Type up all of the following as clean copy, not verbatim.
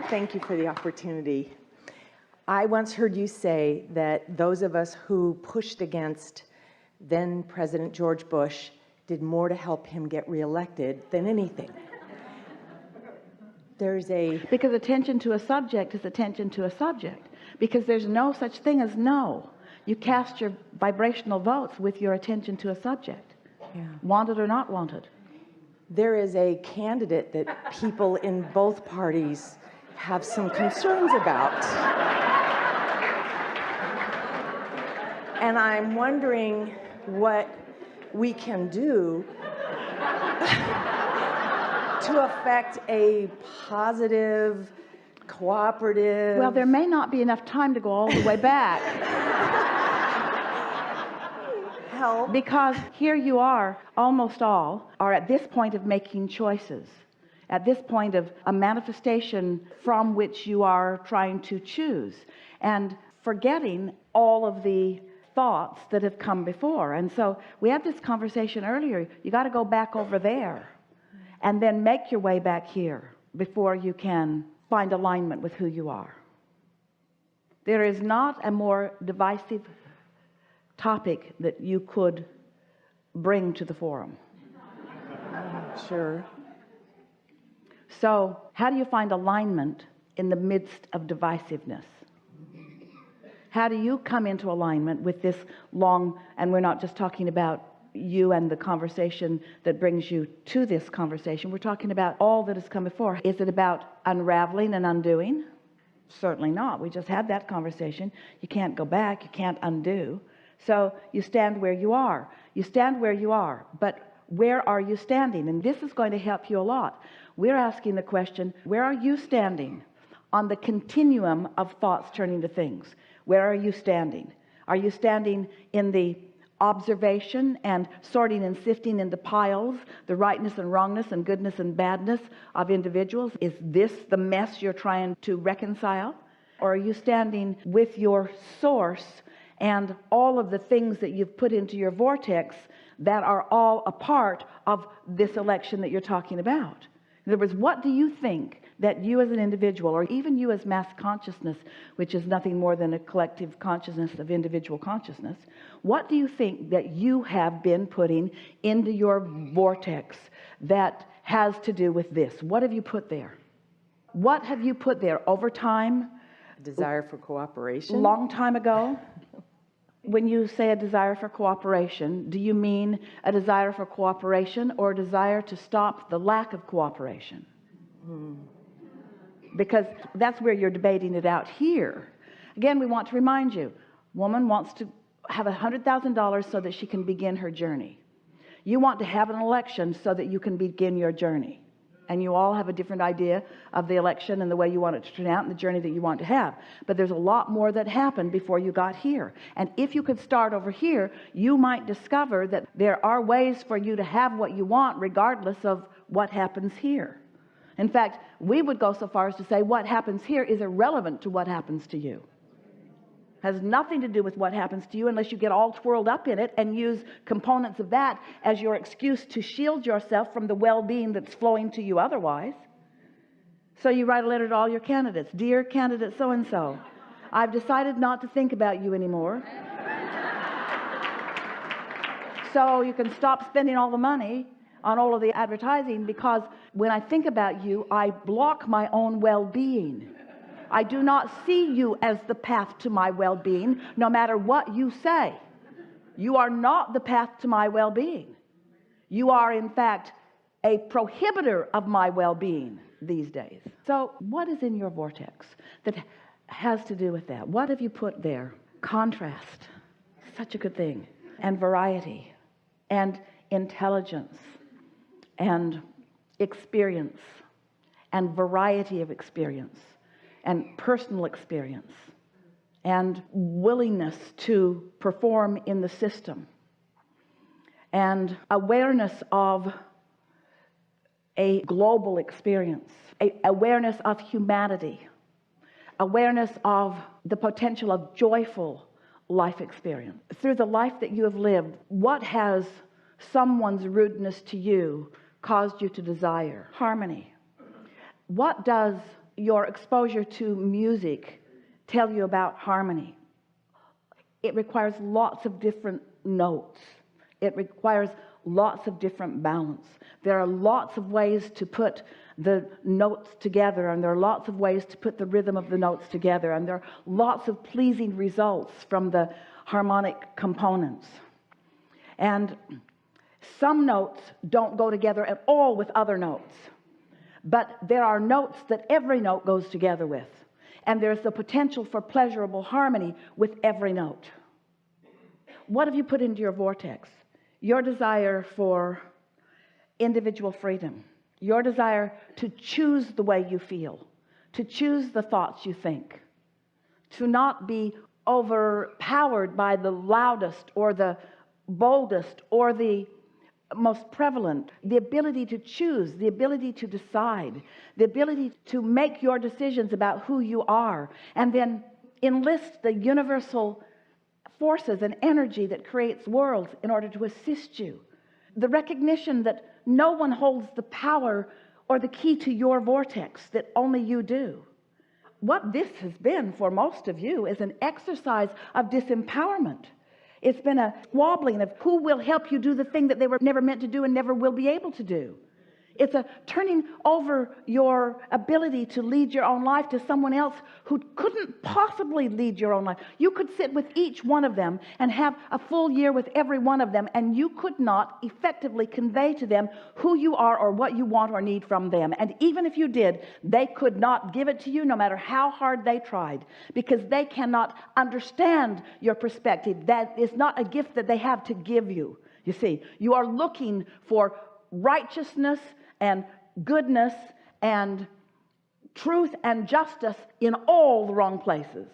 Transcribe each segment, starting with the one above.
Thank you for the opportunity. I once heard you say that those of us who pushed against then President George Bush did more to help him get reelected than anything. Because attention to a subject is attention to a subject. Because there's no such thing as no. You cast your vibrational votes with your attention to a subject. Yeah. Wanted or not wanted. There is a candidate that people in both parties have some concerns about. And I'm wondering what we can do to affect a positive, cooperative... Well, there may not be enough time to go all the way back. Help. Because here you are, almost all are at this point of making choices. At this point of a manifestation from which you are trying to choose. And forgetting all of the thoughts that have come before. And so we had this conversation earlier. You got to go back over there and then make your way back here before you can find alignment with who you are. There is not a more divisive topic that you could bring to the forum. Sure. So how do you find alignment in the midst of divisiveness? How do you come into alignment with this long, and we're not just talking about you and the conversation that brings you to this conversation, we're talking about all that has come before. Is it about unraveling and undoing? Certainly not. We just had that conversation. You can't go back, you can't undo. So you stand where you are. You stand where you are, but where are you standing? And this is going to help you a lot. We're asking the question, where are you standing on the continuum of thoughts turning to things? Where are you standing? Are you standing in the observation and sorting and sifting into piles the rightness and wrongness and goodness and badness of individuals? Is this the mess you're trying to reconcile? Or are you standing with your source and all of the things that you've put into your vortex that are all a part of this election that you're talking about? In other words, what do you think that you as an individual, or even you as mass consciousness, which is nothing more than a collective consciousness of individual consciousness, what do you think that you have been putting into your vortex that has to do with this? What have you put there? What have you put there over time? Desire for cooperation? Long time ago? When you say a desire for cooperation, do you mean a desire for cooperation or a desire to stop the lack of cooperation? Because that's where you're debating it out here. Again, we want to remind you, woman wants to have $100,000 so that she can begin her journey. You want to have an election so that you can begin your journey. And you all have a different idea of the election and the way you want it to turn out and the journey that you want to have. But there's a lot more that happened before you got here. And if you could start over here, you might discover that there are ways for you to have what you want regardless of what happens here. In fact, we would go so far as to say what happens here is irrelevant to what happens to you. Has nothing to do with what happens to you unless you get all twirled up in it and use components of that as your excuse to shield yourself from the well-being that's flowing to you otherwise. So you write a letter to all your candidates. Dear candidate so-and-so, I've decided not to think about you anymore. So you can stop spending all the money on all of the advertising, because when I think about you, I block my own well-being. I do not see you as the path to my well-being, no matter what you say. You are not the path to my well-being. You are, in fact, a prohibitor of my well-being these days. So what is in your vortex that has to do with that? What have you put there? Contrast, such a good thing, and variety, and intelligence, and experience, and variety of experience, and personal experience, and willingness to perform in the system, and awareness of a global experience, awareness of humanity, awareness of the potential of joyful life experience. Through the life that you have lived, what has someone's rudeness to you caused you to desire? Harmony. What does your exposure to music tell you about harmony? It requires lots of different notes. It requires lots of different balance. There are lots of ways to put the notes together, and there are lots of ways to put the rhythm of the notes together, and there are lots of pleasing results from the harmonic components. And some notes don't go together at all with other notes, but there are notes that every note goes together with, and there's the potential for pleasurable harmony with every note. What have you put into your vortex? Your desire for individual freedom, your desire to choose the way you feel, to choose the thoughts you think, to not be overpowered by the loudest or the boldest or the most prevalent. The ability to choose, the ability to decide, the ability to make your decisions about who you are, and then enlist the universal forces and energy that creates worlds in order to assist you. The recognition that no one holds the power or the key to your vortex, that only you do. What this has been for most of you is an exercise of disempowerment. It's been a squabbling of who will help you do the thing that they were never meant to do and never will be able to do. It's a turning over your ability to lead your own life to someone else who couldn't possibly lead your own life. You could sit with each one of them and have a full year with every one of them, and you could not effectively convey to them who you are or what you want or need from them. And even if you did, they could not give it to you no matter how hard they tried, because they cannot understand your perspective. That is not a gift that they have to give you. You see, you are looking for righteousness and goodness and truth and justice in all the wrong places.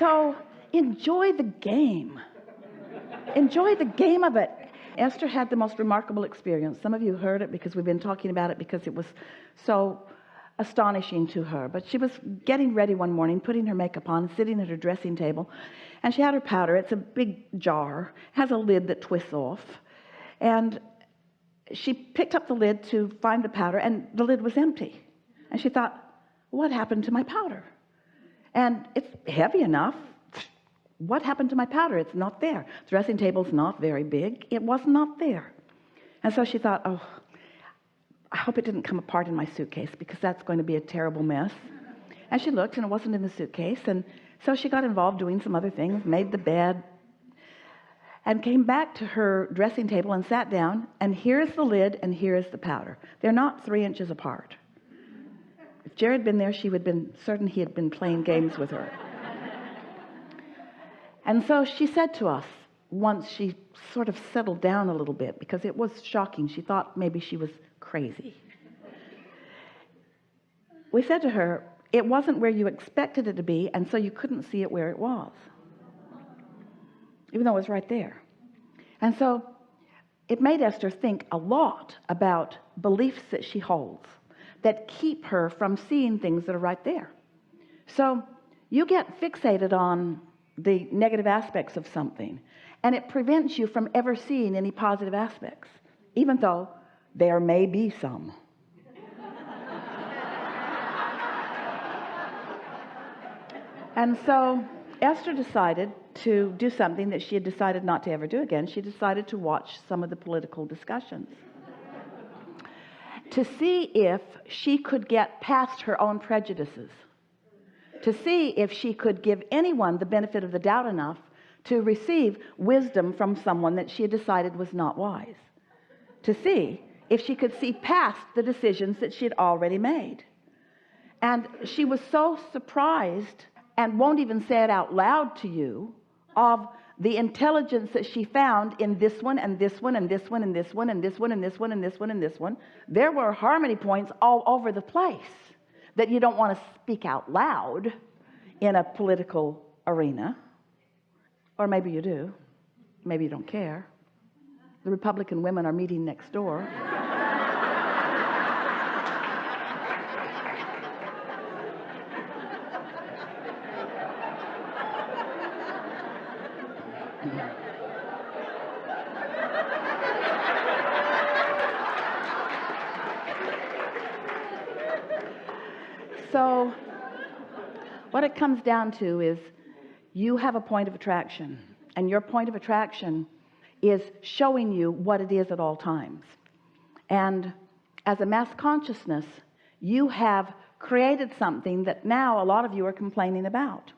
So enjoy the game. Enjoy the game of it. Esther had the most remarkable experience. Some of you heard it because we've been talking about it, because it was so astonishing to her. But she was getting ready one morning, putting her makeup on, sitting at her dressing table, and she had her powder. It's a big jar, has a lid that twists off, and she picked up the lid to find the powder, and the lid was empty. And she thought, what happened to my powder? And it's heavy enough. What happened to my powder? It's not there. The dressing table's not very big. It was not there. And so she thought, oh, I hope it didn't come apart in my suitcase, because that's going to be a terrible mess. And she looked, and it wasn't in the suitcase. And so she got involved doing some other things, made the bed, and came back to her dressing table and sat down. And here's the lid, and here's the powder. They're not 3 inches apart. If Jerry had been there, she would have been certain he had been playing games with her. And so she said to us, once she sort of settled down a little bit, because it was shocking. She thought maybe she was crazy. We said to her, it wasn't where you expected it to be, and so you couldn't see it where it was, even though it was right there. And so it made Esther think a lot about beliefs that she holds that keep her from seeing things that are right there. So you get fixated on the negative aspects of something, and it prevents you from ever seeing any positive aspects, even though there may be some. And so Esther decided to do something that she had decided not to ever do again. She decided to watch some of the political discussions to see if she could get past her own prejudices, to see if she could give anyone the benefit of the doubt enough to receive wisdom from someone that she had decided was not wise, to see if she could see past the decisions that she had already made. And she was so surprised, and won't even say it out loud to you, of the intelligence that she found in this one and this one and this one and this one and this one and this one and this one and this one. There were harmony points all over the place that you don't want to speak out loud in a political arena. Or maybe you do. Maybe you don't care. The Republican women are meeting next door. So what it comes down to is you have a point of attraction, and your point of attraction is showing you what it is at all times. And as a mass consciousness, you have created something that now a lot of you are complaining about.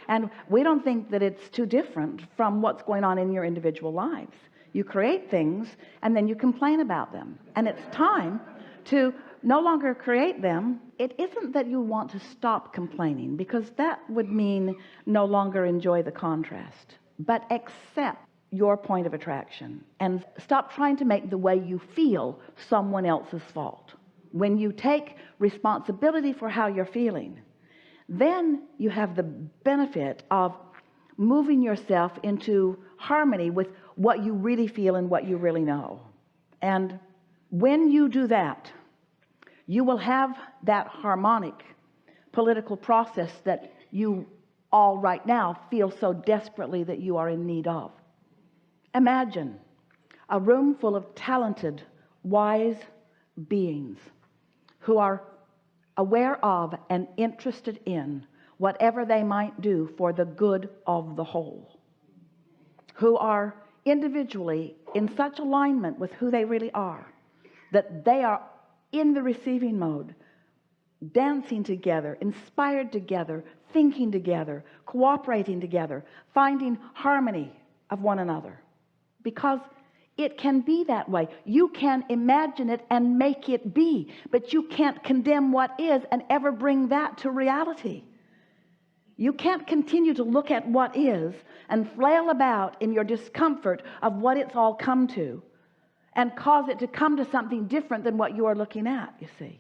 And we don't think that it's too different from what's going on in your individual lives. You create things and then you complain about them. And it's time to no longer create them. It isn't that you want to stop complaining, because that would mean no longer enjoy the contrast, but accept your point of attraction and stop trying to make the way you feel someone else's fault. When you take responsibility for how you're feeling, then you have the benefit of moving yourself into harmony with what you really feel and what you really know. And when you do that, you will have that harmonic political process that you all right now feel so desperately that you are in need of. Imagine a room full of talented, wise beings who are aware of and interested in whatever they might do for the good of the whole, who are individually in such alignment with who they really are that they are in the receiving mode, dancing together, inspired together, thinking together, cooperating together, finding harmony of one another. Because it can be that way. You can imagine it and make it be, but you can't condemn what is and ever bring that to reality. You can't continue to look at what is and flail about in your discomfort of what it's all come to and cause it to come to something different than what you are looking at, you see.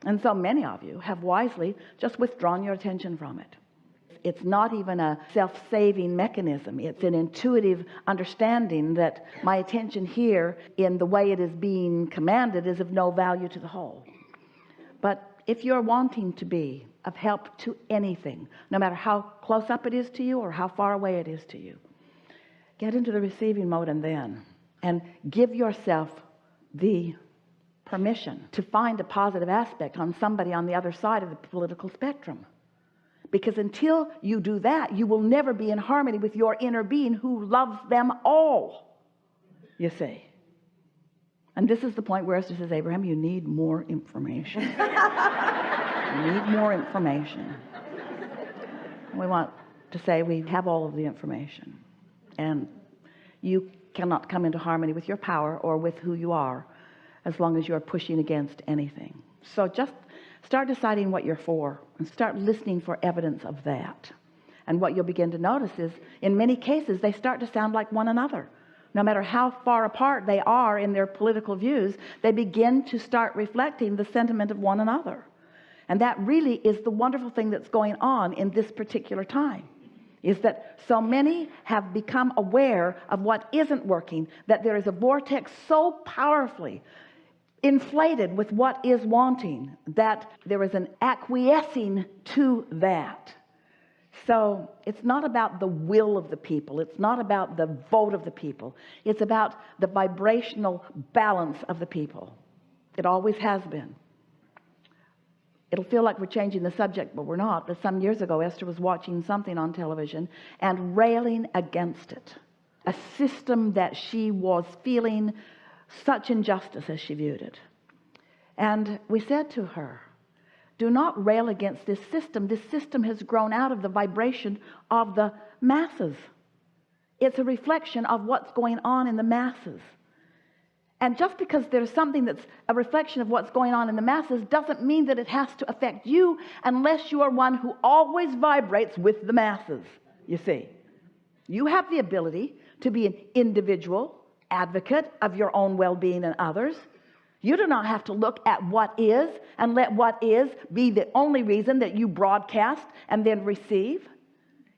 And so many of you have wisely just withdrawn your attention from it. It's not even a self-saving mechanism. It's an intuitive understanding that my attention here in the way it is being commanded is of no value to the whole. But if you're wanting to be of help to anything, no matter how close up it is to you or how far away it is to you, get into the receiving mode and give yourself the permission to find a positive aspect on somebody on the other side of the political spectrum. Because until you do that, you will never be in harmony with your inner being who loves them all, you see. And this is the point where Esther says, Abraham, you need more information. You need more information. We want to say we have all of the information. And you cannot come into harmony with your power or with who you are as long as you're pushing against anything. So just start deciding what you're for and start listening for evidence of that. And what you'll begin to notice is, in many cases, they start to sound like one another. No matter how far apart they are in their political views, they begin to start reflecting the sentiment of one another. And that really is the wonderful thing that's going on in this particular time, is that so many have become aware of what isn't working, that there is a vortex so powerfully inflated with what is wanting that there is an acquiescing to that. So it's not about the will of the people. It's not about the vote of the people. It's about the vibrational balance of the people. It always has been. It'll feel like we're changing the subject, but we're not. But some years ago, Esther was watching something on television and railing against it. A system that she was feeling such injustice as she viewed it. And we said to her, do not rail against this system. This system has grown out of the vibration of the masses. It's a reflection of what's going on in the masses. And just because there's something that's a reflection of what's going on in the masses doesn't mean that it has to affect you unless you are one who always vibrates with the masses, you see. You have the ability to be an individual advocate of your own well-being and others. You do not have to look at what is and let what is be the only reason that you broadcast and then receive.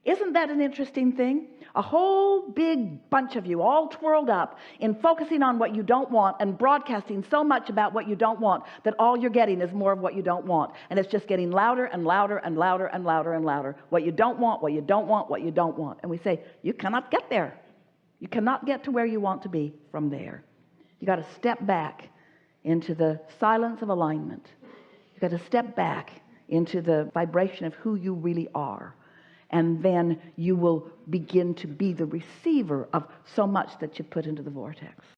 Isn't that an interesting thing? A whole big bunch of you all twirled up in focusing on what you don't want and broadcasting so much about what you don't want that all you're getting is more of what you don't want. And it's just getting louder and louder and louder and louder and louder. What you don't want, what you don't want, what you don't want. And we say, you cannot get there. You cannot get to where you want to be from there. You got to step back into the silence of alignment. You got to step back into the vibration of who you really are. And then you will begin to be the receiver of so much that you put into the vortex.